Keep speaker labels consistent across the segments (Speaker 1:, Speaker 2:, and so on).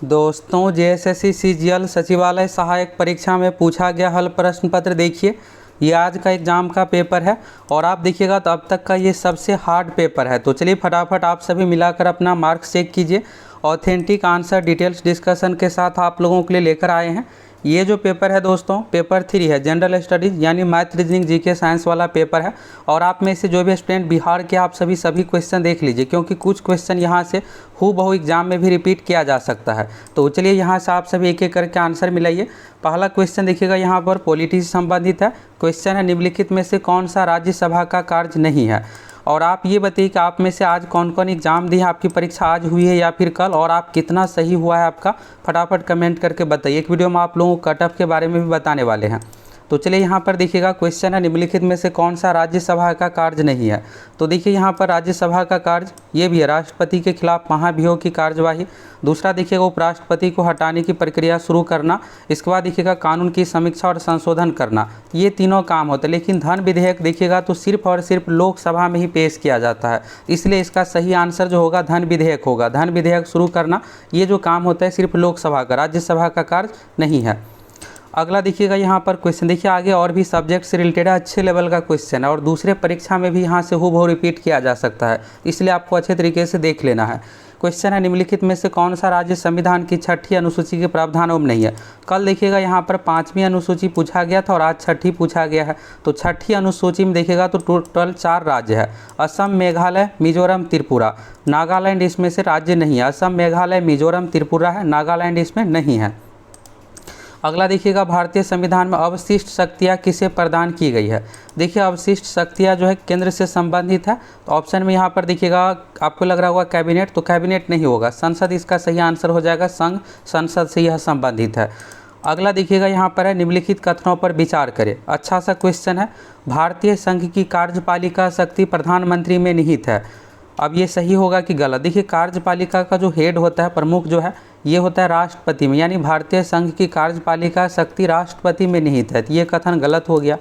Speaker 1: दोस्तों, JSSC CGL सचिवालय सहायक परीक्षा में पूछा गया हल प्रश्न पत्र देखिए। ये आज का एग्ज़ाम का पेपर है और आप देखिएगा तो अब तक का ये सबसे हार्ड पेपर है। तो चलिए फटाफट आप सभी मिलाकर अपना मार्क्स चेक कीजिए। ऑथेंटिक आंसर डिटेल्स डिस्कशन के साथ आप लोगों के लिए लेकर आए हैं। ये जो पेपर है दोस्तों, पेपर 3 है, जनरल स्टडीज़ यानी मैथ रीजनिंग जीके साइंस वाला पेपर है। और आप में से जो भी स्टूडेंट बिहार के, आप सभी क्वेश्चन देख लीजिए, क्योंकि कुछ क्वेश्चन यहाँ से हूबहू एग्जाम में भी रिपीट किया जा सकता है। तो चलिए यहाँ से आप सभी एक एक करके आंसर मिलाइए। पहला क्वेश्चन देखिएगा, यहाँ पर पॉलिटी से संबंधित है। क्वेश्चन है, निम्नलिखित में से कौन सा राज्यसभा का कार्य नहीं है। और आप ये बताइए कि आप में से आज कौन कौन एग्ज़ाम दी है, आपकी परीक्षा आज हुई है या फिर कल, और आप कितना सही हुआ है आपका, फटाफट कमेंट करके बताइए। एक वीडियो में आप लोगों को कट ऑफ के बारे में भी बताने वाले हैं। तो चलिए यहाँ पर देखिएगा, क्वेश्चन है, निम्नलिखित में से कौन सा राज्यसभा का कार्य नहीं है। तो देखिए यहाँ पर राज्यसभा का कार्य ये भी है, राष्ट्रपति के खिलाफ महाभियोग की कार्यवाही। दूसरा देखिएगा, उपराष्ट्रपति को हटाने की प्रक्रिया शुरू करना। इसके बाद देखिएगा, कानून की समीक्षा और संशोधन करना। ये तीनों काम होते हैं। लेकिन धन विधेयक देखिएगा तो सिर्फ और सिर्फ लोकसभा में ही पेश किया जाता है, इसलिए इसका सही आंसर जो होगा धन विधेयक होगा। धन विधेयक शुरू करना ये जो काम होता है सिर्फ लोकसभा का, राज्यसभा का कार्य नहीं है। अगला देखिएगा, यहाँ पर क्वेश्चन देखिए, आगे और भी सब्जेक्ट से रिलेटेड अच्छे लेवल का क्वेश्चन है और दूसरे परीक्षा में भी यहाँ से हूबहू रिपीट किया जा सकता है, इसलिए आपको अच्छे तरीके से देख लेना है। क्वेश्चन है, निम्नलिखित में से कौन सा राज्य संविधान की 6ठी अनुसूची के प्रावधानों में नहीं है। कल देखिएगा यहाँ पर 5वीं अनुसूची पूछा गया था और आज 6ठी पूछा गया है। तो 6ठी अनुसूची में देखिएगा तो टोटल 4 राज्य है, असम, मेघालय, मिजोरम, त्रिपुरा। नागालैंड इसमें से राज्य नहीं है। असम, मेघालय, मिजोरम, त्रिपुरा है, नागालैंड इसमें नहीं है। अगला देखिएगा, भारतीय संविधान में अवशिष्ट शक्तियाँ किसे प्रदान की गई है। देखिए अवशिष्ट शक्तियाँ जो है केंद्र से संबंधित है। तो ऑप्शन में यहाँ पर देखिएगा, आपको लग रहा होगा कैबिनेट, तो कैबिनेट नहीं होगा, संसद इसका सही आंसर हो जाएगा। संघ, संसद से यह संबंधित है। अगला देखिएगा, यहाँ पर है, निम्नलिखित कथनों पर विचार करें। अच्छा सा क्वेश्चन है, भारतीय संघ की कार्यपालिका शक्ति प्रधानमंत्री में निहित है। अब ये सही होगा कि गलत। देखिए कार्यपालिका का जो हेड होता है, प्रमुख जो है, ये होता है राष्ट्रपति में, यानी भारतीय संघ की कार्यपालिका शक्ति राष्ट्रपति में निहित है। तो ये कथन गलत हो गया।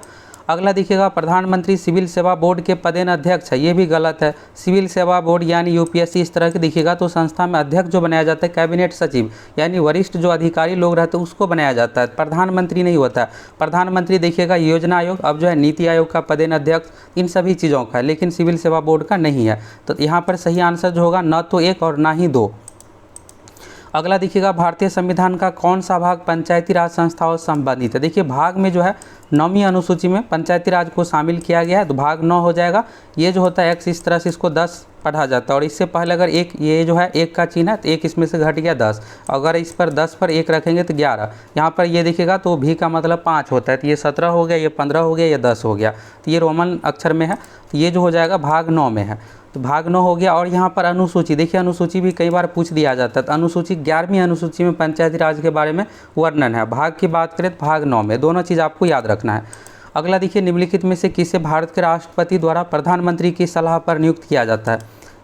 Speaker 1: अगला देखिएगा, प्रधानमंत्री सिविल सेवा बोर्ड के पदेन अध्यक्ष है, ये भी गलत है। सिविल सेवा बोर्ड यानी यूपीएससी इस तरह के देखिएगा तो संस्था में अध्यक्ष जो बनाया जाता है कैबिनेट सचिव, यानी वरिष्ठ जो अधिकारी लोग रहते हैं उसको बनाया जाता है, प्रधानमंत्री नहीं होता है। प्रधानमंत्री देखिएगा योजना आयोग, अब जो है नीति आयोग का पदेन अध्यक्ष, इन सभी चीज़ों का है, लेकिन सिविल सेवा बोर्ड का नहीं है। तो यहाँ पर सही आंसर जो होगा न तो 1 और ना ही 2। अगला देखिएगा, भारतीय संविधान का कौन सा भाग पंचायती राज संस्थाओं से संबंधित है। देखिए भाग में जो है 9वीं अनुसूची में पंचायती राज को शामिल किया गया है, तो भाग 9 हो जाएगा। ये जो होता है एक्स, इस तरह से इसको 10 पढ़ा जाता है, और इससे पहले अगर एक, ये जो है 1 का चिन्ह है तो 1 इसमें से घट गया 10, अगर इस पर 10 पर 1 रखेंगे तो 11। यहाँ पर ये देखिएगा तो भी का मतलब 5 होता है, तो ये 17 हो गया, ये 15 हो गया, ये 10 हो गया। तो ये रोमन अक्षर में है, तो ये जो हो जाएगा भाग 9 में है, तो भाग 9 हो गया। और यहाँ पर अनुसूची देखिए, अनुसूची भी कई बार पूछ दिया जाता है। तो अनुसूची 11वीं अनुसूची में पंचायती राज के बारे में वर्णन है। भाग की बात करें तो भाग 9 में, दोनों चीज़ आपको याद रखना है। अगला देखिए, निम्नलिखित में से किसे भारत के राष्ट्रपति द्वारा प्रधानमंत्री की सलाह पर नियुक्त किया जाता है।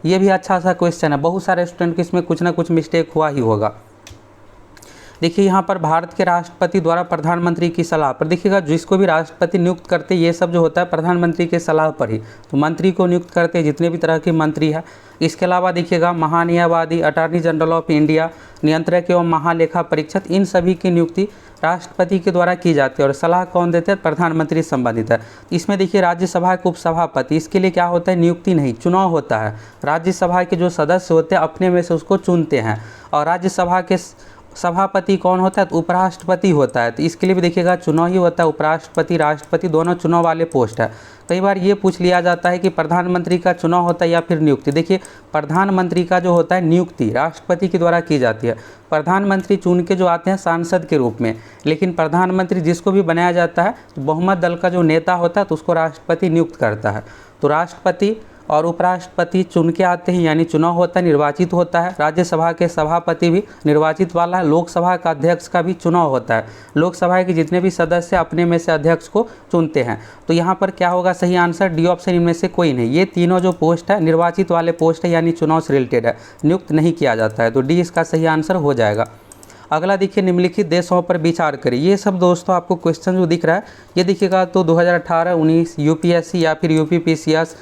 Speaker 1: ये भी अच्छा सा क्वेश्चन है, बहुत सारे स्टूडेंट को इसमें कुछ ना कुछ मिस्टेक हुआ ही होगा। देखिए यहाँ पर भारत के राष्ट्रपति द्वारा प्रधानमंत्री की सलाह पर, देखिएगा जिसको भी राष्ट्रपति नियुक्त करते ये सब जो होता है प्रधानमंत्री के सलाह पर ही, तो मंत्री को नियुक्त करते जितने भी तरह के मंत्री है। इसके अलावा देखिएगा महान्यायवादी, अटॉर्नी जनरल ऑफ इंडिया, नियंत्रक एवं महालेखा परीक्षक, इन सभी की नियुक्ति राष्ट्रपति के द्वारा की जाती है। और सलाह कौन देते हैं, प्रधानमंत्री संबंधित है। इसमें देखिए राज्यसभा के उपसभापति, इसके लिए क्या होता है, नियुक्ति नहीं चुनाव होता है। राज्यसभा के जो सदस्य होते हैं अपने में से उसको चुनते हैं। और राज्यसभा के सभापति कौन होता है, तो उपराष्ट्रपति होता है। तो इसके लिए भी देखिएगा चुनाव ही होता है, उपराष्ट्रपति, राष्ट्रपति दोनों चुनाव वाले पोस्ट है। कई बार ये पूछ लिया जाता है कि प्रधानमंत्री का चुनाव होता है या फिर नियुक्ति। देखिए प्रधानमंत्री का जो होता है नियुक्ति राष्ट्रपति के द्वारा की जाती है, प्रधानमंत्री चुन के जो आते हैं सांसद के रूप में। लेकिन प्रधानमंत्री जिसको भी बनाया जाता है तो बहुमत दल का जो नेता होता है तो उसको राष्ट्रपति नियुक्त करता है। तो राष्ट्रपति और उपराष्ट्रपति चुन के आते हैं, यानी चुनाव होता है, निर्वाचित होता है। राज्यसभा के सभापति भी निर्वाचित वाला है। लोकसभा का अध्यक्ष का भी चुनाव होता है, लोकसभा के जितने भी सदस्य अपने में से अध्यक्ष को चुनते हैं। तो यहाँ पर क्या होगा सही आंसर, डी ऑप्शन, इनमें से कोई नहीं। ये तीनों जो पोस्ट है निर्वाचित वाले पोस्ट है, यानी चुनाव से रिलेटेड है, नियुक्त नहीं किया जाता है। तो डी इसका सही आंसर हो जाएगा। अगला देखिए, निम्नलिखित देशों पर विचार करें। ये सब दोस्तों आपको क्वेश्चन जो दिख रहा है ये देखिएगा तो 2018-19 यूपीएससी या फिर यूपीपीसीएस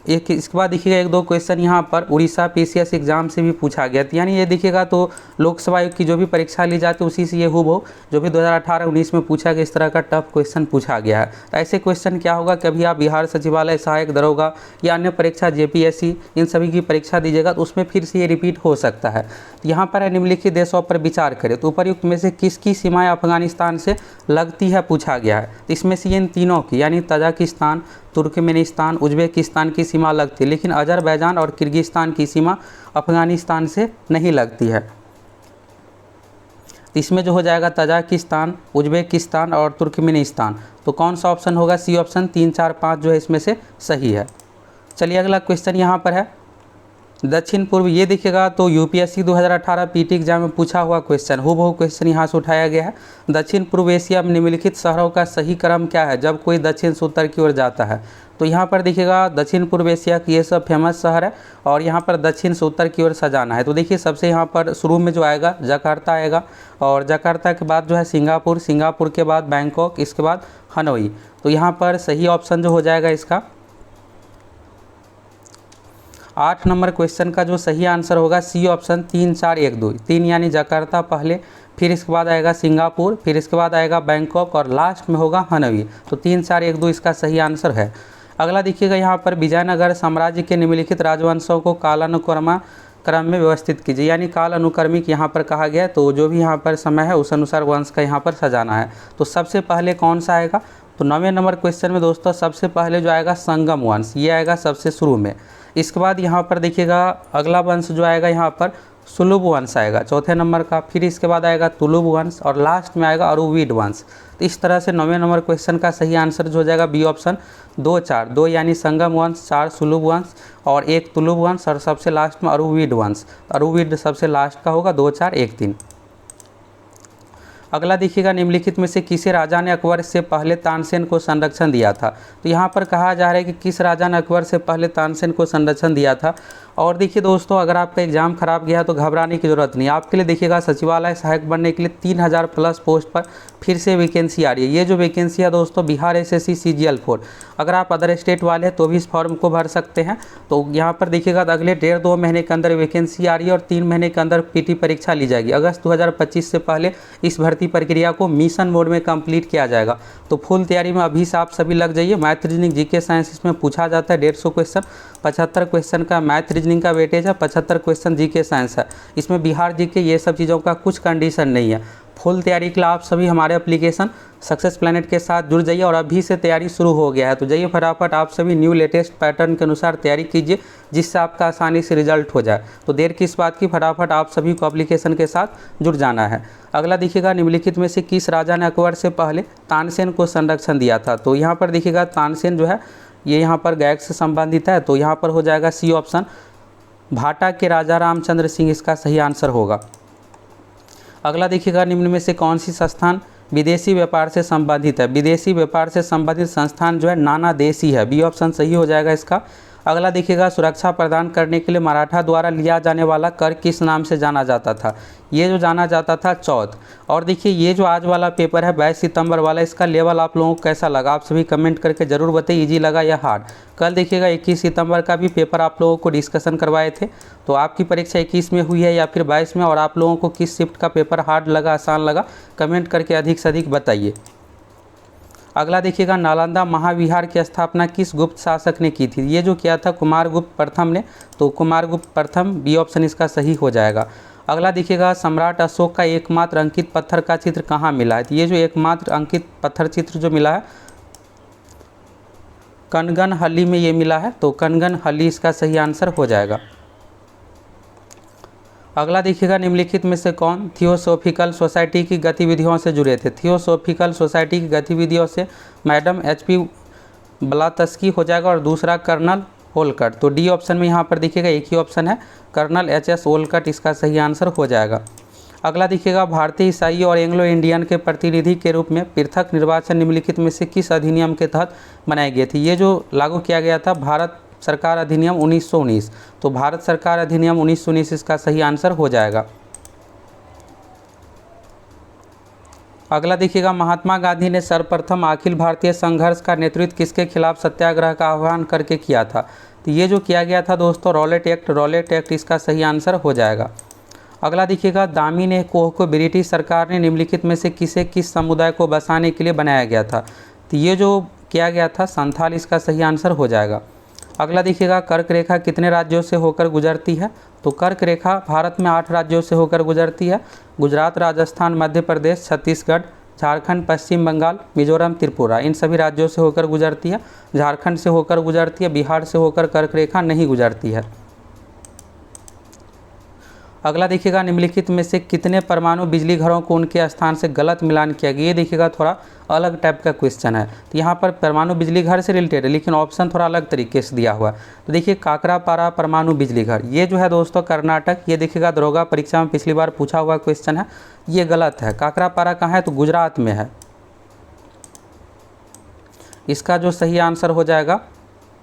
Speaker 1: एक इसके बाद देखिएगा एक दो क्वेश्चन यहाँ पर उड़ीसा पीसीएस एग्जाम से भी पूछा गया था, यानी ये देखिएगा तो लोकसभा आयोग की जो भी परीक्षा ली जाती है उसी से ये हूबहू जो भी 2018-19 में पूछा गया इस तरह का टफ क्वेश्चन पूछा गया है। तो ऐसे क्वेश्चन क्या होगा, कभी आप बिहार सचिवालय सहायक दरोगा या अन्य परीक्षा जेपीएससी इन सभी की परीक्षा दीजिएगा तो उसमें फिर से ये रिपीट हो सकता है। तो यहाँ पर है निम्नलिखित देशों पर विचार करें तो उपर्युक्त में से किसकी सीमाएँ अफगानिस्तान से लगती है पूछा गया है। तो इसमें से इन तीनों की यानी तजाकिस्तान, तुर्कमेनिस्तान, उज्बेकिस्तान की सीमा लगती है, लेकिन अजरबैजान और किर्गिस्तान की सीमा अफगानिस्तान से नहीं लगती है। इसमें जो हो जाएगा तजाकिस्तान, उज्बेकिस्तान और तुर्कमेनिस्तान। तो कौन सा ऑप्शन होगा, सी ऑप्शन 3, 4, 5 जो है इसमें से सही है। चलिए अगला क्वेश्चन यहाँ पर है दक्षिण पूर्व, ये देखिएगा तो यूपीएससी 2018 पीटी एग्जाम में पूछा हुआ क्वेश्चन हूबहू क्वेश्चन यहाँ से उठाया गया है। दक्षिण पूर्व एशिया में निम्नलिखित शहरों का सही क्रम क्या है जब कोई दक्षिण से उत्तर की ओर जाता है। तो यहाँ पर देखिएगा दक्षिण पूर्व एशिया की ये सब फेमस शहर है और यहाँ पर दक्षिण से उत्तर की ओर सजाना है। तो देखिए सबसे यहाँ पर शुरू में जो आएगा जकार्ता आएगा और जकार्ता के बाद जो है सिंगापुर, सिंगापुर के बाद बैंकॉक, इसके बाद हनोई। तो यहाँ पर सही ऑप्शन जो हो जाएगा इसका 8 नंबर क्वेश्चन का जो सही आंसर होगा सी ऑप्शन 3, 4, 1, 2। 3 यानी जकार्ता पहले, फिर इसके बाद आएगा सिंगापुर, फिर इसके बाद आएगा बैंकॉक और लास्ट में होगा हनोई। तो 3, 4, 1, 2 इसका सही आंसर है। अगला देखिएगा यहाँ पर विजयनगर साम्राज्य के निम्नलिखित राजवंशों को कालानुक्रम में व्यवस्थित कीजिए, यानी काल अनुक्रमिक यहाँ पर कहा गया। तो जो भी यहाँ पर समय है उस अनुसार वंश का यहाँ पर सजाना है। तो सबसे पहले कौन सा आएगा, तो 9वें नंबर क्वेश्चन में दोस्तों सबसे पहले जो आएगा संगम वंश, ये आएगा सबसे शुरू में। इसके बाद यहाँ पर देखिएगा अगला वंश जो आएगा यहाँ पर सुलुभ वंश आएगा चौथे नंबर का, फिर इसके बाद आएगा तुलुभ वंश और लास्ट में आएगा अरुवीड वंश। तो इस तरह से 9वें नंबर क्वेश्चन का सही आंसर जो हो जाएगा बी ऑप्शन 2, 4, 2 यानी संगम वंश, 4 सुलुभ वंश और 1 तुलुभ वंश और सबसे लास्ट में अरुवीड वंश। अरुवीड सबसे लास्ट का होगा 2, 4, 1, 3। अगला देखिएगा निम्नलिखित में से किसी राजा ने अकबर से पहले तानसेन को संरक्षण दिया था। तो यहाँ पर कहा जा रहा है कि किस राजा ने अकबर से पहले तानसेन को संरक्षण दिया था। और देखिए दोस्तों अगर आपका एग्जाम खराब गया तो घबराने की ज़रूरत नहीं, आपके लिए देखिएगा सचिवालय सहायक बनने के लिए 3000 प्लस पोस्ट पर फिर से वैकेंसी आ रही है। ये जो वैकेंसी है दोस्तों बिहार एसएससी CGL 4, अगर आप अदर स्टेट वाले हैं तो भी इस फॉर्म को भर सकते हैं। तो यहाँ पर देखिएगा अगले 1.5-2 महीने के अंदर वैकेंसी आ रही है और 3 महीने के अंदर पीटी परीक्षा ली जाएगी। अगस्त 2025 से पहले इस भर्ती प्रक्रिया को मिशन मोड में कंप्लीट किया जाएगा। तो फुल तैयारी में अभी से आप सभी लग जाइए। मैथ रीजनिंग जीके साइंस इसमें पूछा जाता है 150 क्वेश्चन, 75 क्वेश्चन का मैथ रीजनिंग का वेटेज है, 75 क्वेश्चन जीके साइंस है। इसमें बिहार जीके ये सब चीज़ों का कुछ कंडीशन नहीं है। फुल तैयारी के लिए आप सभी हमारे एप्लीकेशन सक्सेस प्लैनेट के साथ जुड़ जाइए और अभी से तैयारी शुरू हो गया है। तो जाइए फटाफट आप सभी न्यू लेटेस्ट पैटर्न के अनुसार तैयारी कीजिए जिससे आपका आसानी से रिजल्ट हो जाए। तो देर किस बात की, फटाफट आप सभी को एप्लीकेशन के साथ जुड़ जाना है। अगला देखिएगा निम्नलिखित में से किस राजा ने अकबर से पहले तानसेन को संरक्षण दिया था। तो यहाँ पर देखिएगा तानसेन जो है ये यहाँ पर गैग से संबंधित है। तो यहाँ पर हो जाएगा सी ऑप्शन भाटा के राजा रामचंद्र सिंह इसका सही आंसर होगा। अगला देखिएगा निम्न में से कौन सी संस्थान विदेशी व्यापार से संबंधित है। विदेशी व्यापार से संबंधित संस्थान जो है नाना देशी है, बी ऑप्शन सही हो जाएगा इसका। अगला देखिएगा सुरक्षा प्रदान करने के लिए मराठा द्वारा लिया जाने वाला कर किस नाम से जाना जाता था। ये जो जाना जाता था चौथ। और देखिए ये जो आज वाला पेपर है 22 सितंबर वाला, इसका लेवल आप लोगों को कैसा लगा आप सभी कमेंट करके ज़रूर बताइए, इजी लगा या हार्ड। कल देखिएगा 21 सितंबर का भी पेपर आप लोगों को डिस्कशन करवाए थे। तो आपकी परीक्षा 21 में हुई है या फिर 22 में, और आप लोगों को किस शिफ्ट का पेपर हार्ड लगा आसान लगा कमेंट करके अधिक से अधिक बताइए। अगला देखिएगा नालंदा महाविहार की स्थापना किस गुप्त शासक ने की थी। ये जो किया था कुमारगुप्त प्रथम ने, तो कुमारगुप्त प्रथम बी ऑप्शन इसका सही हो जाएगा। अगला देखिएगा सम्राट अशोक का एकमात्र अंकित पत्थर का चित्र कहाँ मिला है। तो ये जो एकमात्र अंकित पत्थर चित्र जो मिला है कनगनहल्ली में ये मिला है। तो कनगनहल्ली इसका सही आंसर हो जाएगा। अगला देखिएगा निम्नलिखित में से कौन थियोसॉफिकल सोसाइटी की गतिविधियों से जुड़े थे। थियोसॉफिकल सोसाइटी की गतिविधियों से मैडम HP ब्लावत्स्की हो जाएगा और दूसरा कर्नल होलकट। तो डी ऑप्शन में यहाँ पर देखिएगा एक ही ऑप्शन है कर्नल HS होलकट इसका सही आंसर हो जाएगा। अगला देखिएगा भारतीय ईसाई और एंग्लो इंडियन के प्रतिनिधि के रूप में पृथक निर्वाचन निम्नलिखित में से किस अधिनियम के तहत बनाई गई थी। ये जो लागू किया गया था भारत सरकार अधिनियम 1919। तो भारत सरकार अधिनियम 1919 इसका सही आंसर हो जाएगा। अगला देखिएगा, महात्मा गांधी ने सर्वप्रथम अखिल भारतीय संघर्ष का नेतृत्व किसके खिलाफ सत्याग्रह का आह्वान करके किया था? तो ये जो किया गया था दोस्तों, रॉलेट एक्ट इसका सही आंसर हो जाएगा। अगला देखिएगा, दामिनी कोह को ब्रिटिश सरकार ने निम्नलिखित में से किस समुदाय को बसाने के लिए बनाया गया था? तो ये जो किया गया था संथाल, इसका सही आंसर हो जाएगा। अगला देखिएगा, कर्क रेखा कितने राज्यों से होकर गुजरती है? तो कर्क रेखा भारत में 8 राज्यों से होकर गुजरती है। गुजरात, राजस्थान, मध्य प्रदेश, छत्तीसगढ़, झारखंड, पश्चिम बंगाल, मिजोरम, त्रिपुरा, इन सभी राज्यों से होकर गुजरती है। झारखंड से होकर गुजरती है, बिहार से होकर कर्क रेखा नहीं गुजरती है। अगला देखिएगा, निम्नलिखित में से कितने परमाणु बिजली घरों को उनके स्थान से गलत मिलान किया गया? ये देखिएगा थोड़ा अलग टाइप का क्वेश्चन है। तो यहाँ पर परमाणु बिजली घर से रिलेटेड है, लेकिन ऑप्शन थोड़ा अलग तरीके से दिया हुआ है। तो देखिए, काकरापारा परमाणु बिजली घर, ये जो है दोस्तों कर्नाटक, ये देखिएगा दरोगा परीक्षा में पिछली बार पूछा हुआ क्वेश्चन है, ये गलत है। काकरापारा कहाँ है? तो गुजरात में है। इसका जो सही आंसर हो जाएगा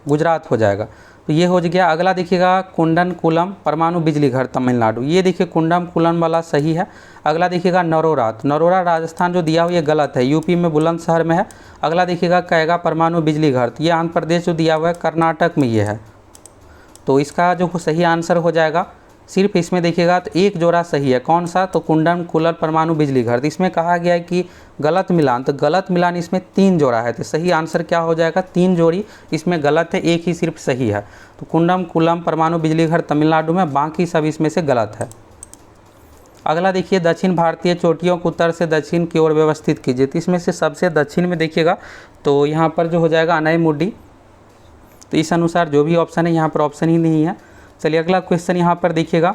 Speaker 1: गुजरात हो जाएगा। तो ये हो गया। अगला देखिएगा, कुंडनकुलम परमाणु बिजली घर तमिलनाडु, ये देखिए कुंडनकुलम वाला सही है। अगला देखिएगा, नरोरा राजस्थान जो दिया हुआ ये गलत है, यूपी में बुलंदशहर में है। अगला देखिएगा, कैगा परमाणु बिजली घर, तो ये आंध्र प्रदेश जो दिया हुआ है कर्नाटक में ये है। तो इसका जो सही आंसर हो जाएगा, सिर्फ इसमें देखिएगा तो एक जोड़ा सही है, कौन सा? तो कुंडनकुलम परमाणु बिजली घर। तो इसमें कहा गया है कि गलत मिलान, तो गलत मिलान इसमें 3 जोड़ा है। तो सही आंसर क्या हो जाएगा? 3 जोड़ी इसमें गलत है, एक ही सिर्फ सही है। तो कुंडनकुलम परमाणु बिजली घर तमिलनाडु में, बाकी सब इसमें से गलत है। अगला देखिए, दक्षिण भारतीय चोटियों को उत्तर से दक्षिण की ओर व्यवस्थित कीजिए। तो इसमें से सबसे दक्षिण में देखिएगा तो यहाँ पर जो हो जाएगा अनैमुडी। तो इस अनुसार जो भी ऑप्शन है यहाँ पर ऑप्शन ही नहीं है। चलिए अगला क्वेश्चन यहाँ पर देखिएगा।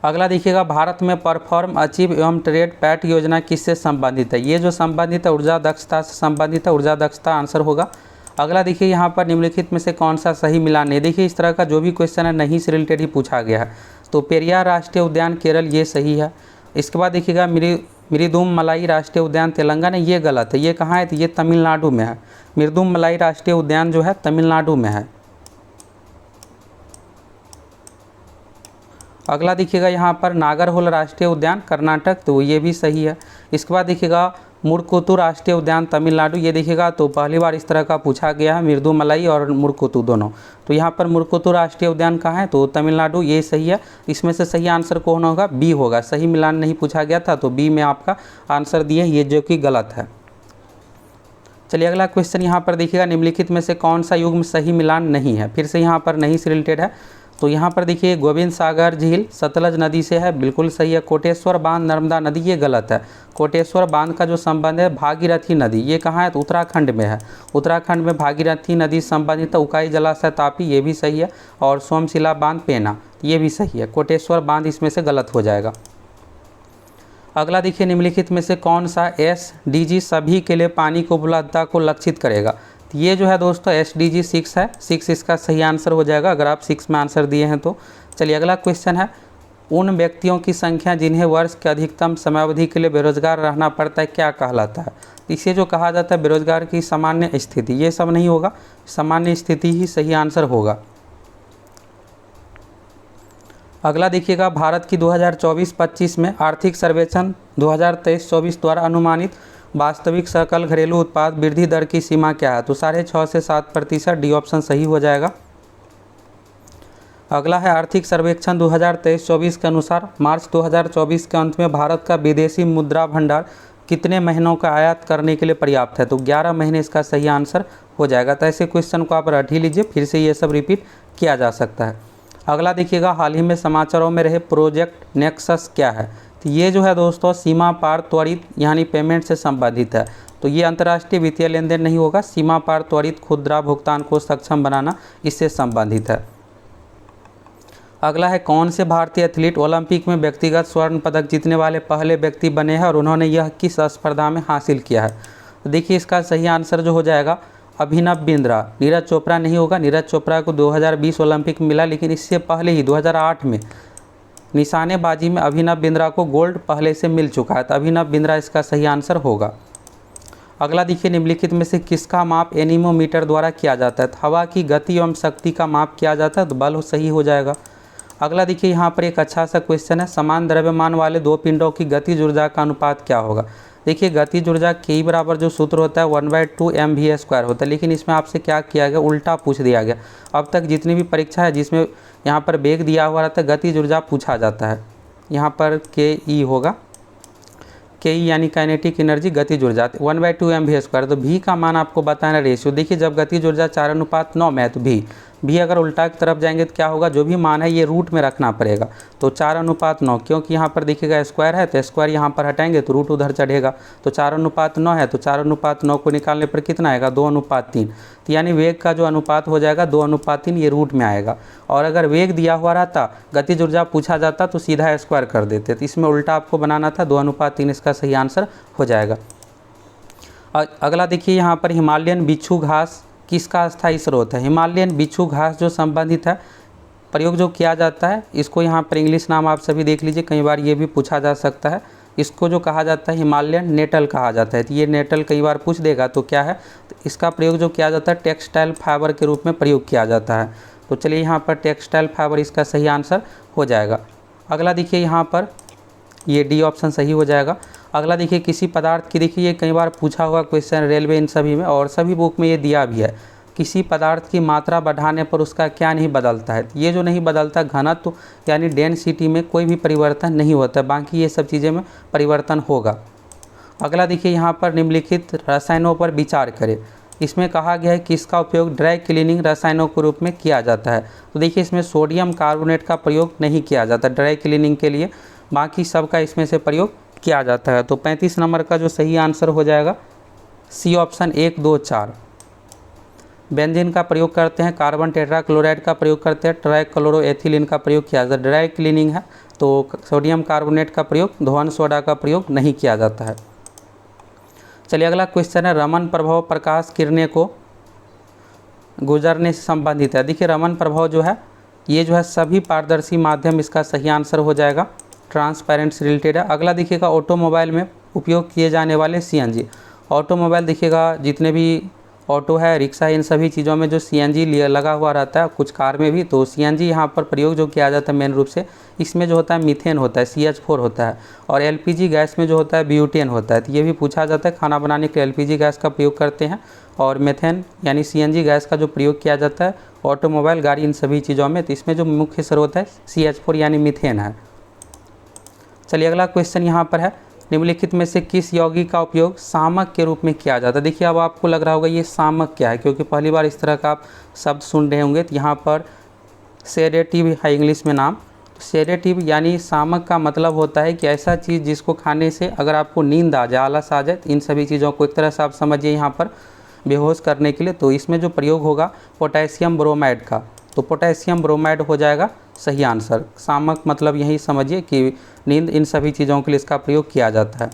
Speaker 1: अगला देखिएगा, भारत में परफॉर्म, अचीव एवं ट्रेड पैट योजना किससे संबंधित है? ये जो संबंधित है ऊर्जा दक्षता से संबंधित है, ऊर्जा दक्षता आंसर होगा। अगला देखिए, यहाँ पर निम्नलिखित में से कौन सा सही मिलान है? देखिए इस तरह का जो भी क्वेश्चन है नहीं से रिलेटेड ही पूछा गया है। तो पेरियार राष्ट्रीय उद्यान केरल, ये सही है। इसके बाद देखिएगा, मृदुम मलाई राष्ट्रीय उद्यान तेलंगाना, ये गलत है। ये कहाँ है? तो ये तमिलनाडु में है। मृदुम मलाई राष्ट्रीय उद्यान जो है तमिलनाडु में है। अगला देखिएगा, यहाँ पर नागरहोल राष्ट्रीय उद्यान कर्नाटक, तो ये भी सही है। इसके बाद देखिएगा, मुड़कुतु राष्ट्रीय उद्यान तमिलनाडु, ये देखिएगा तो पहली बार इस तरह का पूछा गया है, मृदुमलाई और मुड़कुतु दोनों। तो यहाँ पर मुड़कुतु राष्ट्रीय उद्यान कहाँ है? तो तमिलनाडु, ये सही है। इसमें से सही आंसर कौन होगा? बी होगा। सही मिलान नहीं पूछा गया था, तो बी में आपका आंसर दिए, ये जो कि गलत है। चलिए अगला क्वेश्चन यहाँ पर देखिएगा, निम्नलिखित में से कौन सा युग्म सही मिलान नहीं है? फिर से यहाँ पर नहीं से रिलेटेड है। तो यहाँ पर देखिए, गोविंद सागर झील सतलज नदी से है, बिल्कुल सही है। कोटेश्वर बांध नर्मदा नदी, ये गलत है। कोटेश्वर बांध का जो संबंध है भागीरथी नदी, ये कहाँ है? तो उत्तराखंड में है। उत्तराखंड में भागीरथी नदी संबंधित है। उकाई जलाशय तापी, ये भी सही है। और सोमशिला बांध पेना, ये भी सही है। कोटेश्वर बांध इसमें से गलत हो जाएगा। अगला देखिए, निम्नलिखित में से कौन सा SDG सभी के लिए पानी की उपलब्धता को लक्षित करेगा? ये जो है दोस्तों SDG 6 है। 6 इसका सही आंसर हो जाएगा, अगर आप 6 में आंसर दिए हैं तो। चलिए अगला क्वेश्चन है, उन व्यक्तियों की संख्या जिन्हें वर्ष के अधिकतम समयावधि के लिए बेरोजगार रहना पड़ता है क्या कहलाता है? इसे जो कहा जाता है बेरोजगार की सामान्य स्थिति, ये सब नहीं होगा, सामान्य स्थिति ही सही आंसर होगा। अगला देखिएगा, भारत की 2024-25 में आर्थिक सर्वेक्षण 2023-24 द्वारा अनुमानित वास्तविक सकल घरेलू उत्पाद वृद्धि दर की सीमा क्या है? तो 6.5 से 7%, डी ऑप्शन सही हो जाएगा। अगला है, आर्थिक सर्वेक्षण 2023-24 के अनुसार मार्च 2024 के अंत में भारत का विदेशी मुद्रा भंडार कितने महीनों का आयात करने के लिए पर्याप्त है? तो 11 महीने इसका सही आंसर हो जाएगा। तो ऐसे क्वेश्चन को आप रट ही लीजिए, फिर से ये सब रिपीट किया जा सकता है। अगला देखिएगा, हाल ही में समाचारों में रहे प्रोजेक्ट नेक्सस क्या है? तो ये जो है दोस्तों सीमा पार त्वरित यानी पेमेंट से संबंधित है। तो ये अंतर्राष्ट्रीय वित्तीय लेन देन नहीं होगा, सीमा पार त्वरित खुदरा भुगतान को सक्षम बनाना इससे संबंधित है। अगला है, कौन से भारतीय एथलीट ओलंपिक में व्यक्तिगत स्वर्ण पदक जीतने वाले पहले व्यक्ति बने हैं और उन्होंने यह किस स्पर्धा में हासिल किया है? तो देखिए इसका सही आंसर जो हो जाएगा अभिनव बिंद्रा। नीरज चोपड़ा नहीं होगा, नीरज चोपड़ा को 2020 ओलंपिक में मिला, लेकिन इससे पहले ही 2008 में निशानेबाजी में अभिनव बिंद्रा को गोल्ड पहले से मिल चुका है। तो अभिनव बिंद्रा इसका सही आंसर होगा। अगला देखिए, निम्नलिखित में से किसका माप एनीमोमीटर द्वारा किया जाता है? तो हवा की गति एवं शक्ति का माप किया जाता है, तो बल सही हो जाएगा। अगला देखिए यहाँ पर एक अच्छा सा क्वेश्चन है, समान द्रव्यमान वाले दो पिंडों की गतिज ऊर्जा का अनुपात क्या होगा। देखिए गतिज ऊर्जा के बराबर जो सूत्र होता है 1/2 mv² होता है, लेकिन इसमें आपसे क्या किया गया, उल्टा पूछ दिया गया। अब तक जितनी भी परीक्षा है जिसमें यहाँ पर वेग दिया हुआ रहता है, गतिज ऊर्जा पूछा जाता है, यहाँ पर के होगा, के यानी काइनेटिक एनर्जी, गतिज ऊर्जा 1/2 mv²। तो भी का मान आपको बताना रेशियो। देखिए जब गतिज ऊर्जा 4:9 में है तो भी अगर उल्टा की तरफ जाएंगे तो क्या होगा, जो भी मान है ये रूट में रखना पड़ेगा। तो 4:9, क्योंकि यहाँ पर देखिएगा स्क्वायर है तो स्क्वायर यहाँ पर हटाएंगे तो रूट उधर चढ़ेगा। तो 4:9 है तो 4:9 को निकालने पर कितना आएगा, 2:3। तो यानी वेग का जो अनुपात हो जाएगा 2:3, ये रूट में आएगा। और अगर वेग दिया हुआ रहता, गतिज ऊर्जा पूछा जाता तो सीधा स्क्वायर कर देते, तो इसमें उल्टा आपको बनाना था, 2:3 इसका सही आंसर हो जाएगा। अगला देखिए यहाँ पर हिमालयन बिच्छू घास किसका अस्थायी स्रोत है। हिमालयन बिच्छू घास जो संबंधित है, प्रयोग जो किया जाता है, इसको यहाँ पर इंग्लिश नाम आप सभी देख लीजिए, कई बार ये भी पूछा जा सकता है। इसको जो कहा जाता है हिमालयन नेटल कहा जाता है। तो ये नेटल कई बार पूछ देगा तो क्या है, तो इसका प्रयोग जो किया जाता है टेक्सटाइल फाइबर के रूप में प्रयोग किया जाता है। तो चलिए यहाँ पर टेक्सटाइल फाइबर इसका सही आंसर हो जाएगा। अगला देखिए यहाँ पर ये डी ऑप्शन सही हो जाएगा। अगला देखिए किसी पदार्थ की, देखिए ये कई बार पूछा हुआ क्वेश्चन रेलवे इन सभी में, और सभी बुक में ये दिया भी है, किसी पदार्थ की मात्रा बढ़ाने पर उसका क्या नहीं बदलता है। ये जो नहीं बदलता, घनत्व यानी डेंसिटी में कोई भी परिवर्तन नहीं होता, बाकी ये सब चीज़ें में परिवर्तन होगा। अगला देखिए यहाँ पर निम्नलिखित रसायनों पर विचार करें। इसमें कहा गया है कि इसका उपयोग ड्राई क्लीनिंग रसायनों के रूप में किया जाता है। तो देखिए इसमें सोडियम कार्बोनेट का प्रयोग नहीं किया जाता ड्राई क्लीनिंग के लिए, बाकी सबका इसमें से प्रयोग किया जाता है। तो 35 नंबर का जो सही आंसर हो जाएगा सी ऑप्शन 1, 2, 4। बेंजीन का प्रयोग करते हैं, कार्बन टेट्राक्लोराइड का प्रयोग करते हैं, ट्राइक्लोरोएथिलीन का प्रयोग किया जाता है। ड्राई क्लीनिंग है तो सोडियम कार्बोनेट का प्रयोग, धोवन सोडा का प्रयोग नहीं किया जाता है। चलिए अगला क्वेश्चन है, रमन प्रभाव प्रकाश किरणें को गुजरने से संबंधित है। देखिए रमन प्रभाव जो है ये जो है सभी पारदर्शी माध्यम, इसका सही आंसर हो जाएगा, ट्रांसपेरेंट से रिलेटेड है। अगला देखिएगा ऑटोमोबाइल में उपयोग किए जाने वाले सीएनजी। ऑटोमोबाइल देखिएगा जितने भी ऑटो है, रिक्शा, इन सभी चीज़ों में जो सीएनजी लगा हुआ रहता है, कुछ कार में भी, तो सीएनजी यहाँ पर प्रयोग जो किया जाता है मेन रूप से, इसमें जो होता है मीथेन होता है, CH4 होता है, और एलपीजी गैस में जो होता है ब्यूटेन होता है। तो ये भी पूछा जाता है, खाना बनाने के लिए एलपीजी गैस का प्रयोग करते हैं, और मेथेन यानी सीएनजी गैस का जो प्रयोग किया जाता है ऑटोमोबाइल, गाड़ी, इन सभी चीज़ों में। तो इसमें जो मुख्य स्रोत है CH4 यानी मीथेन है। चलिए अगला क्वेश्चन यहाँ पर है, निम्नलिखित में से किस यौगिक का उपयोग सामक के रूप में किया जाता है। देखिए अब आपको लग रहा होगा ये सामक क्या है, क्योंकि पहली बार इस तरह का आप शब्द सुन रहे होंगे। तो यहाँ पर सेडेटिव है इंग्लिश में नाम। सेडेटिव यानी सामक का मतलब होता है कि ऐसा चीज़ जिसको खाने से अगर आपको नींद आ जाए, आलस आ जाए, इन सभी चीज़ों को एक तरह से आप समझिए यहाँ पर बेहोश करने के लिए। तो इसमें जो प्रयोग होगा पोटेशियम ब्रोमाइड का, तो पोटेशियम ब्रोमाइड हो जाएगा सही आंसर। सामक मतलब यही समझिए कि नींद, इन सभी चीज़ों के लिए इसका प्रयोग किया जाता है।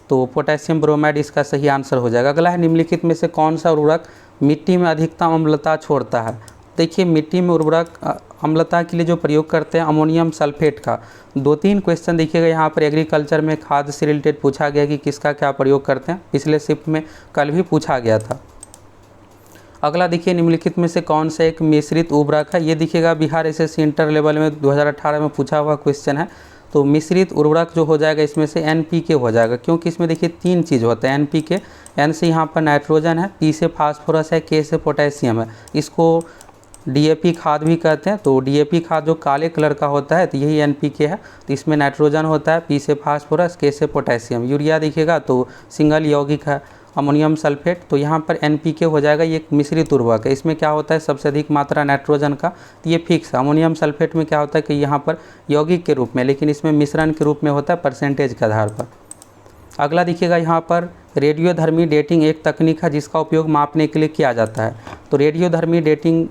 Speaker 1: तो पोटेशियम ब्रोमाइड इसका सही आंसर हो जाएगा। अगला है, निम्नलिखित में से कौन सा उर्वरक मिट्टी में अधिकतम अम्लता छोड़ता है। देखिए मिट्टी में उर्वरक अम्लता के लिए जो प्रयोग करते हैं अमोनियम सल्फेट का। 2-3 क्वेश्चन देखिएगा यहाँ पर एग्रीकल्चर में खाद से रिलेटेड पूछा गया कि किसका क्या प्रयोग करते हैं, पिछले शिफ्ट में कल भी पूछा गया था। अगला देखिए, निम्नलिखित में से कौन सा एक मिश्रित उर्वरक है। ये देखिएगा बिहार एसएससी इंटर लेवल में 2018 में पूछा हुआ क्वेश्चन है। तो मिश्रित उर्वरक जो हो जाएगा इसमें से NPK हो जाएगा, क्योंकि इसमें देखिए 3 चीज़ होता है। NPK, N से यहाँ पर नाइट्रोजन है, P से फास्फोरस है, K से पोटेशियम है। इसको DAP खाद भी कहते हैं। तो DAP खाद जो काले कलर का होता है तो यही NPK है। तो इसमें नाइट्रोजन होता है, P से फास्फोरस, K से पोटेशियम। यूरिया देखिएगा तो सिंगल यौगिक है, अमोनियम सल्फेट। तो यहाँ पर NPK हो जाएगा, ये एक मिश्रित उर्वरक है। इसमें क्या होता है, सबसे अधिक मात्रा नाइट्रोजन का, तो ये फिक्स है। अमोनियम सल्फेट में क्या होता है कि यहाँ पर यौगिक के रूप में, लेकिन इसमें मिश्रण के रूप में होता है परसेंटेज के आधार पर। अगला देखिएगा यहाँ पर रेडियोधर्मी डेटिंग एक तकनीक है जिसका उपयोग मापने के लिए किया जाता है। तो रेडियोधर्मी डेटिंग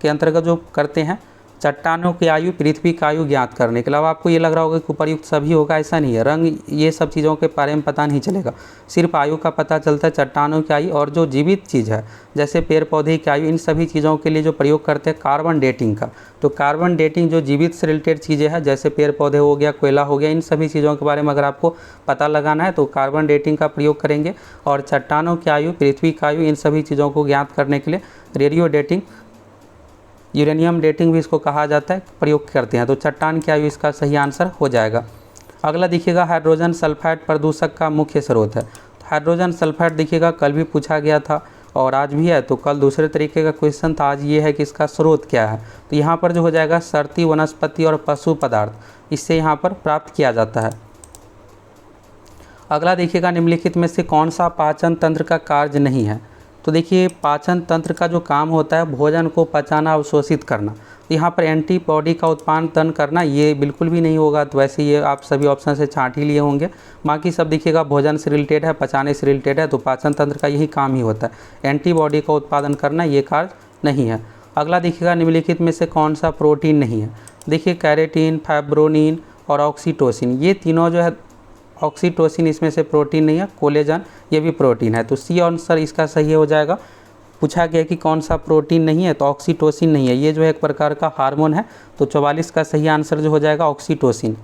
Speaker 1: के अंतर्गत जो करते हैं चट्टानों की आयु, पृथ्वी की आयु ज्ञात करने के अलावा, आपको ये लग रहा होगा कि उपर्युक्त सभी होगा, ऐसा नहीं है। रंग, ये सब चीज़ों के बारे में पता नहीं चलेगा, सिर्फ आयु का पता चलता है, चट्टानों की आयु और जो जीवित चीज़ है जैसे पेड़ पौधे की आयु, इन सभी चीज़ों के लिए जो प्रयोग करते हैं कार्बन डेटिंग का। तो कार्बन डेटिंग जो जीवित से रिलेटेड चीज़ें हैं जैसे पेड़ पौधे हो गया, कोयला हो गया, इन सभी चीज़ों के बारे में अगर आपको पता लगाना है तो कार्बन डेटिंग का प्रयोग करेंगे। और चट्टानों की आयु, पृथ्वी की आयु, इन सभी चीज़ों को ज्ञात करने के लिए रेडियो डेटिंग यूरेनियम डेटिंग भी इसको कहा जाता है, प्रयोग करते हैं। तो चट्टान की आयु इसका सही आंसर हो जाएगा। अगला देखिएगा हाइड्रोजन सल्फाइड प्रदूषक का मुख्य स्रोत है। तो हाइड्रोजन सल्फाइड देखिएगा कल भी पूछा गया था और आज भी है, तो कल दूसरे तरीके का क्वेश्चन था, आज ये है कि इसका स्रोत क्या है। तो यहाँ पर जो हो जाएगा सड़ती वनस्पति और पशु पदार्थ, इससे यहाँ पर प्राप्त किया जाता है। अगला देखिएगा निम्नलिखित में से कौन सा पाचन तंत्र का कार्य नहीं है। तो देखिए पाचन तंत्र का जो काम होता है भोजन को पचाना, अवशोषित करना, तो यहाँ पर एंटीबॉडी का उत्पादन करना ये बिल्कुल भी नहीं होगा। तो वैसे ये आप सभी ऑप्शन से छांट ही लिए होंगे, बाकी सब देखिएगा भोजन से रिलेटेड है, पचाने से रिलेटेड है, तो पाचन तंत्र का यही काम ही होता है। एंटीबॉडी का उत्पादन करना ये कार्य नहीं है। अगला देखिएगा निम्नलिखित में से कौन सा प्रोटीन नहीं है। देखिए कैरेटीन, फाइब्रोनिन और ऑक्सीटोसिन, ये तीनों जो है, ऑक्सीटोसिन इसमें से प्रोटीन नहीं है, कोलेजन ये भी प्रोटीन है। तो सी आंसर इसका सही हो जाएगा। पूछा गया कि कौन सा प्रोटीन नहीं है, तो ऑक्सीटोसिन नहीं है, ये जो है एक प्रकार का हार्मोन है। तो 44 का सही आंसर जो हो जाएगा ऑक्सीटोसिन।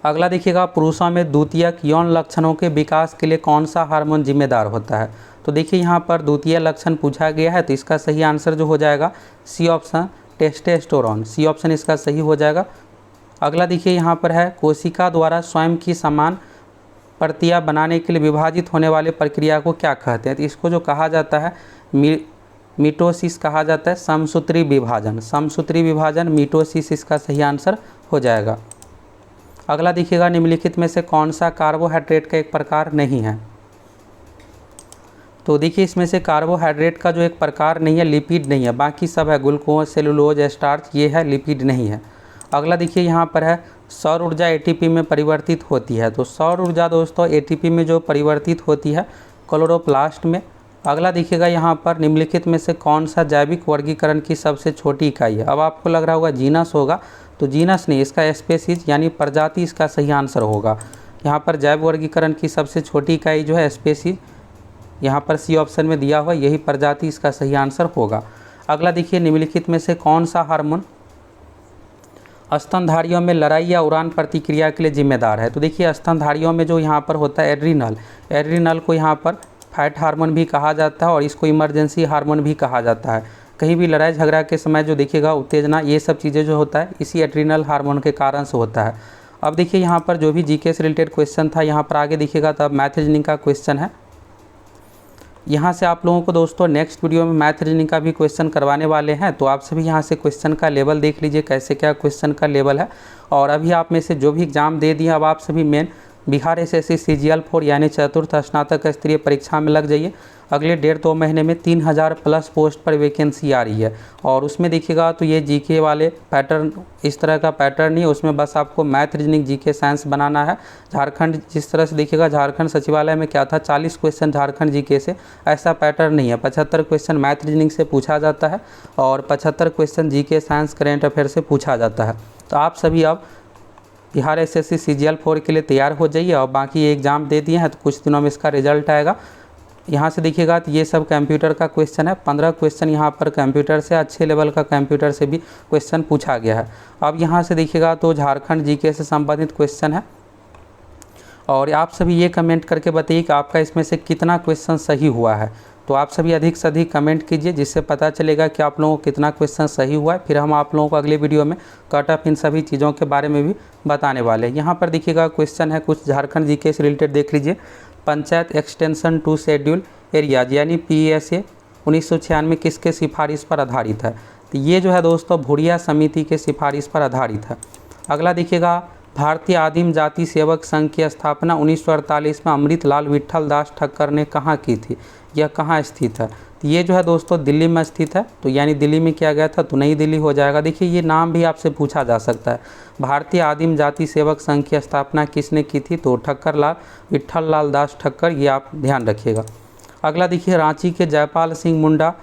Speaker 1: अगला देखिएगा पुरुषों में द्वितीयक यौन लक्षणों के विकास के लिए कौन सा हार्मोन जिम्मेदार होता है। तो देखिए यहाँ पर द्वितीय लक्षण पूछा गया है, तो इसका सही आंसर जो हो जाएगा C option testosterone, C option इसका सही हो जाएगा। अगला देखिए यहाँ पर है कोशिका द्वारा स्वयं की समान प्रतियां बनाने के लिए विभाजित होने वाले प्रक्रिया को क्या कहते हैं। तो इसको जो कहा जाता है मिटोसिस कहा जाता है, समसूत्री विभाजन, समसूत्री विभाजन मिटोसिस इसका सही आंसर हो जाएगा। अगला देखिएगा निम्नलिखित में से कौन सा कार्बोहाइड्रेट का एक प्रकार नहीं है। तो देखिए इसमें से कार्बोहाइड्रेट का जो एक प्रकार नहीं है, लिपिड नहीं है, बाकी सब है, ग्लूकोज, सेलुलोज, स्टार्च, ये है, लिपिड नहीं है। अगला देखिए यहाँ पर है सौर ऊर्जा एटीपी में परिवर्तित होती है। तो सौर ऊर्जा दोस्तों एटीपी में जो परिवर्तित होती है क्लोरोप्लास्ट में। अगला देखिएगा यहाँ पर निम्नलिखित में से कौन सा जैविक वर्गीकरण की सबसे छोटी इकाई है। अब आपको लग रहा होगा जीनस होगा, तो जीनस नहीं, इसका स्पेसीज यानी प्रजाति इसका सही आंसर होगा। यहाँ पर जैव वर्गीकरण की सबसे छोटी इकाई जो है स्पेसीज, यहाँ पर सी ऑप्शन में दिया हुआ, यही प्रजाति इसका सही आंसर होगा। अगला देखिए निम्नलिखित में से कौन सा हार्मोन स्तनधारियों में लड़ाई या उड़ान प्रतिक्रिया के लिए जिम्मेदार है। तो देखिए स्तनधारियों में जो यहाँ पर होता है एड्रिनल, एड्रिनल को यहाँ पर फैट हार्मोन भी कहा जाता है और इसको इमरजेंसी हार्मोन भी कहा जाता है। कहीं भी लड़ाई झगड़ा के समय जो देखिएगा उत्तेजना, ये सब चीज़ें जो होता है इसी एड्रिनल हार्मोन के कारण से होता है। अब देखिए यहाँ पर जो भी जीके से रिलेटेड क्वेश्चन था, यहाँ पर आगे देखिएगा तब मैथ रीजनिंग का क्वेश्चन है। यहाँ से आप लोगों को दोस्तों नेक्स्ट वीडियो में मैथ रीजनिंग का भी क्वेश्चन करवाने वाले हैं। तो आप सभी यहाँ से क्वेश्चन का लेवल देख लीजिए कैसे क्या क्वेश्चन का लेवल है। और अभी आप में से जो भी एग्ज़ाम दे दिए, अब आप सभी मेन बिहार एसएससी CGL 4 यानी चतुर्थ स्नातक स्तरीय परीक्षा में लग जाइए। अगले 1.5-2 महीने में 3000 प्लस पोस्ट पर वैकेंसी आ रही है। और उसमें देखिएगा तो ये जीके वाले पैटर्न, इस तरह का पैटर्न नहीं है, उसमें बस आपको मैथ रीजनिंग जीके साइंस बनाना है। झारखंड जिस तरह से देखिएगा, झारखंड सचिवालय में क्या था 40 क्वेश्चन झारखंड जीके से, ऐसा पैटर्न नहीं है। 75 क्वेश्चन मैथ रीजनिंग से पूछा जाता है और 75 question GK science current affair से पूछा जाता है। तो आप सभी अब बिहार एसएससी CGL 4 के लिए तैयार हो जाइए। और बाकी एग्ज़ाम दे दिए हैं तो कुछ दिनों में इसका रिजल्ट आएगा। यहाँ से देखिएगा तो ये सब कंप्यूटर का क्वेश्चन है, 15 क्वेश्चन यहाँ पर कंप्यूटर से, अच्छे लेवल का कंप्यूटर से भी क्वेश्चन पूछा गया है। अब यहाँ से देखिएगा तो झारखंड जीके से संबंधित क्वेश्चन है। और आप सभी ये कमेंट करके बताइए कि आपका इसमें से कितना क्वेश्चन सही हुआ है। तो आप सभी अधिक से अधिक कमेंट कीजिए, जिससे पता चलेगा कि आप लोगों को कितना क्वेश्चन सही हुआ है। फिर हम आप लोगों को अगले वीडियो में कट ऑफ इन सभी चीज़ों के बारे में भी बताने वाले हैं। यहाँ पर देखिएगा क्वेश्चन है कुछ झारखंड जीके से रिलेटेड, देख लीजिए। Panchayat extension to schedule areas यानी PESA 1996 किसके सिफारिश पर आधारित है। तो ये जो है दोस्तों भुरिया समिति के सिफारिश पर आधारित है। अगला देखिएगा भारतीय आदिम जाति सेवक संघ की स्थापना 1948 में अमृतलाल विट्ठल दास ठक्कर ने कहाँ की थी, यह कहाँ स्थित है। तो ये जो है दोस्तों दिल्ली में स्थित है। तो यानी दिल्ली में किया गया था, तो नई दिल्ली हो जाएगा। देखिए ये नाम भी आपसे पूछा जा सकता है, भारतीय आदिम जाति सेवक संघ की स्थापना किसने की थी, तो विट्ठल लाल दास ठक्कर, ये आप ध्यान रखिएगा। अगला देखिए रांची के Jaipal Singh Munda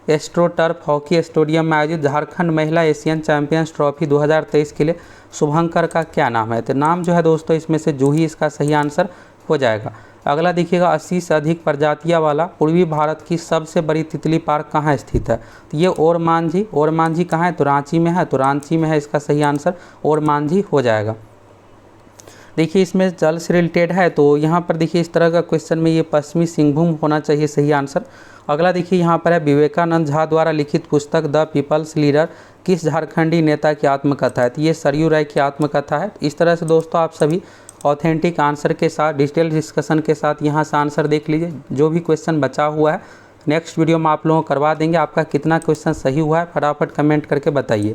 Speaker 1: astroturf hockey stadium में आयोजित झारखंड महिला एशियन चैंपियंस ट्रॉफी 2023 के लिए शुभंकर का क्या नाम है। तो नाम जो है दोस्तों इसमें से जूही इसका सही आंसर हो जाएगा। अगला देखिएगा 80 से अधिक प्रजातियां वाला पूर्वी भारत की सबसे बड़ी तितली पार्क कहाँ स्थित है। तो ये ओरमांझी कहाँ है, तो रांची में है। तो रांची में है इसका सही आंसर, ओरमांझी हो जाएगा। देखिए इसमें जल से रिलेटेड है, तो यहाँ पर देखिए इस तरह का क्वेश्चन में ये पश्चिमी सिंहभूम होना चाहिए सही आंसर। अगला देखिए यहाँ पर है विवेकानंद झा द्वारा लिखित पुस्तक द पीपल्स लीडर किस झारखंडी नेता की आत्मकथा है, तो ये सरयू राय की आत्मकथा है। इस तरह से दोस्तों आप सभी ऑथेंटिक आंसर के साथ डिटेल डिस्कशन के साथ यहाँ से आंसर देख लीजिए। जो भी क्वेश्चन बचा हुआ है नेक्स्ट वीडियो में आप लोगों को करवा देंगे। आपका कितना क्वेश्चन सही हुआ है फटाफट कमेंट करके बताइए।